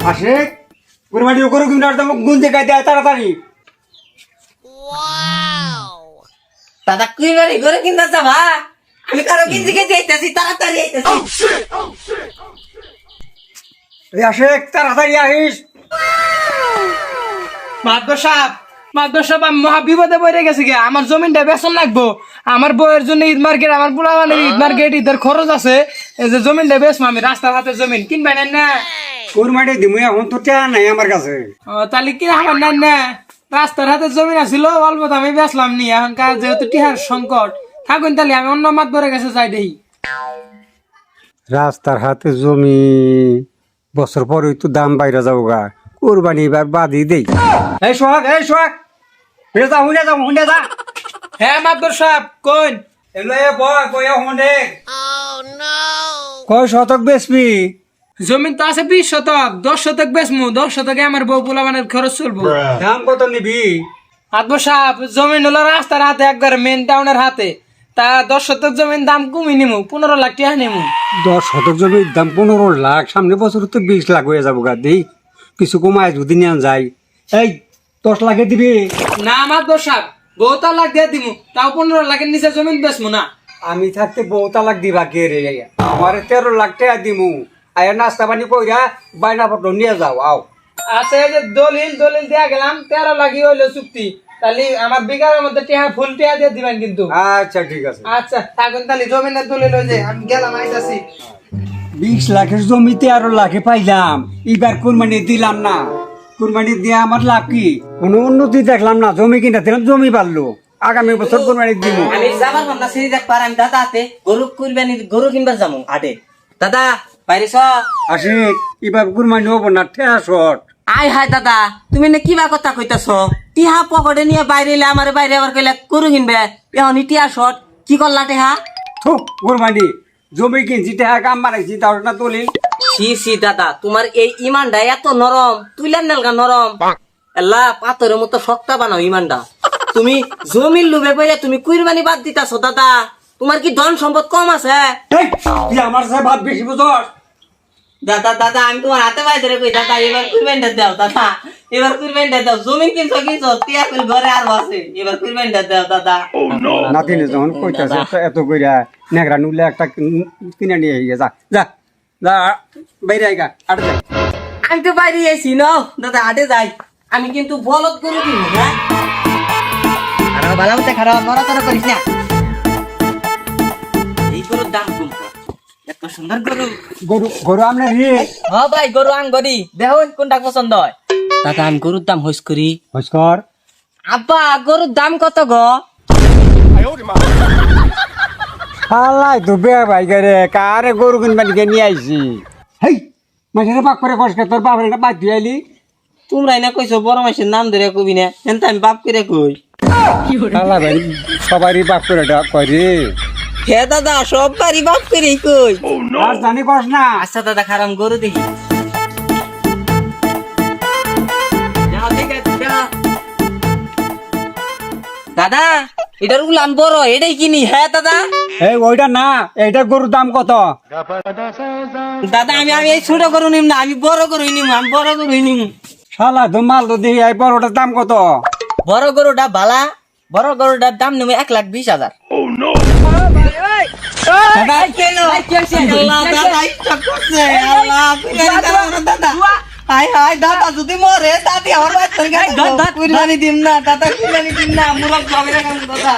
আসে কুরবানি করো কিন্তু আর তুমি গুনতে গাইতে তাড়াতাড়ি দাদা কুরবানি করে কিনতে যাবা আমি কারো কিনতে গিয়ে যাইতেছি তাড়াতাড়ি আইতেছি এই আসে তাড়াতাড়ি আহিস মাদ্র সাহেব আমি মহা বিপদে পড়ে গেছি গে আমার জমিনটা বেচন লাগবো আমার বউয়ের জন্য ঈদ মার্কেট আমার পোলাবানের ঈদ মার্কেট ঈদের খরচ আছে এই যে জমিনটা বেচবো আমি রাস্তার হাতে জমিন কিনবেন না কুরবানি দিমু এখন তো টাকা নাই আমার কাছে তাহলে কি আমার নেন না রাস্তার হাতে জমিন আছিল অল্প দামে বেচলাম নি এখনকার যেহেতু টিহার সংকট থাকুন তাহলে আমি অন্য মাতবরের কাছে যাই দেখি রাস্তার হাতে জমি বছর পরে তো দাম বাইরে যাবো গা কুরবানি এবার বাদই দেই এই সোহাগ হুনে যা হ্যাঁ মাতবর সাহেব কোন এলো এ বয় কইয়া হুনে কয় শতক বেচবি জমিন তো আছে 20 শতক 10 শতক বেচমু 10 শতকে আমার বউ পোলাবানের খরচ চলবো দাম কত নিবি মাতবর সাহেব জমিন হলো রাস্তার হাতে একবার মেন টাউনের হাতে তা 10 শতক জমিন দাম কমই নিমু 15 লাখ টাকা নিমু 10 শতক জমির দাম 15 লাখ সামনে বছর তো 20 লাখ হয়ে যাবো গা দেই কিছু কমায় যদি নিয়ে যাই এই 10 লাখে দিবি না মাতবর সাহেব বউ তালাক দিয়ে দিমু তাও 15 লাখের নিচে জমিন বেচমু না আমি থাকতে বউ তালাক দিবা কে রে আমার 13 লাখ টাকা দিমু আয়া নাস্তা পানি কইরা বাইনা পত্র নিয়ে যাও আও আচ্ছা এই যে দলিল দেয়া গেলাম 13 লাখই হইলো চুক্তি তাহলে আমার বিঘার মধ্যে টিহা ফুল টিহা দিয়ে দিবেন কিন্তু আচ্ছা ঠিক আছে আচ্ছা থাকুন তাহলে জমিনের দলিল হয়ে যায় আমি গেলাম আইতাছি 20 লাখের জমিতে 13 লাখে পাইলাম এবার কুরবানি দিলাম না কুরবানি দিয়ে আমার লাভ কি কোনো উন্নতি দেখলাম না জমি কিনা দিলাম জমি বাড়লো আগামী বছর কুরবানি দিব আমি যাবার ভাবনা সেই দেখ পার আমি দাদা হাতে গরু কিনবার যাবো হাটে দাদা বাইরে চ আসে এবার কুরবানি হবো না ঠেয়া শট আয় হায় দাদা তুমি না কিবা কথা কইতাছ টিহা পকেটে নিয়ে বাইরে এলে আমার বাইরে আবার কইলে গরু কিনবে এখন টিহা শট কি করলা টিহা থুক কুরবানি জমি কিনছি ঠেয়া কাম বানাইছি তাও না দলিল সি দাদা তোমার এই ইমানটা এত নরম তুইলেন নেলগা নরম এল্লা পাথরের মতো শক্তা বানাও ইমানটা তুমি জমির লোভে পড়ে তুমি কুরবানি বাদ দিতাছ দাদা তোমার কি ধন সম্পদ কম আছে এই, তুই আমার সাথে ভাত বেশি বুঝস দাদা আমি তোমার হাতে পায়ে ধরে কই দাদা এবার কুরবানিটা দাও দাদা এবার কুরবানিটা দাও জমিন কিনছো টিয়া কইল ঘরে আর আছে এবার কুরবানিটা দাও দাদা নাতিনে যখন কইতাছে এত কইরা নেগরা নুলে একটা কিনে নিয়ে আইয়া যা যা যা বাইরে আইগা আট যা আমি তো বাইরে আইছি ন দাদা হাটে যাই আমি কিন্তু বলদ গরু কিনবো হ্যাঁ আর ভালো মতো খারাপ নড়াচড়া করিস না এই গরুর দাম কম এত সুন্দর গরু গরু আপনার রে হ্যাঁ ভাই গরু আং গরি দেখুন কোনটা পছন্দ হয় দাদা আমি গরুর দাম হইস করি হস্কর আব্বা গরুর দাম কত গো হালাই তো বে ভাই রে কারে গরু কিনবানি কে নিয়ে আইছি হেই মাঝে বাপ করে কষ্ট তোর বাপরে না বাদ দিয়ে আইলি তোমরা না কইছো বড় মাসের নাম ধরে কবি না এনতা আমি বাপ করে কই হালা ভাই সবারই বাপ করে কয় রে হে দাদা সব বাড়ি বাপ করেই কই আর জানি কস না আচ্ছা দাদা খারাম গরু দেখি দাদা এটার উলান বড় এটাই কিনি হ্যাঁ দাদা এই ওইটা না এইটা গরুর দাম কত দাদা আমি এই ছোট গরু নিম না আমি বড় গরু নিম আমি বড় গরু নিম শালা তো মাল তো দেখি এই বড়টার দাম কত বড় গরুটা বালা বড় গরুটার দাম নেবে 1,20,000 দাদা কেন আল্লাহ দাদা ইচ্ছা করছে আল্লাহ দাদা হাই হাই দাদা যদি মরে দাদি আমার বাচ্চার গায়ে কুরবানি দিম না দাদা কুরবানি দিম না মুরগ হবে না দাদা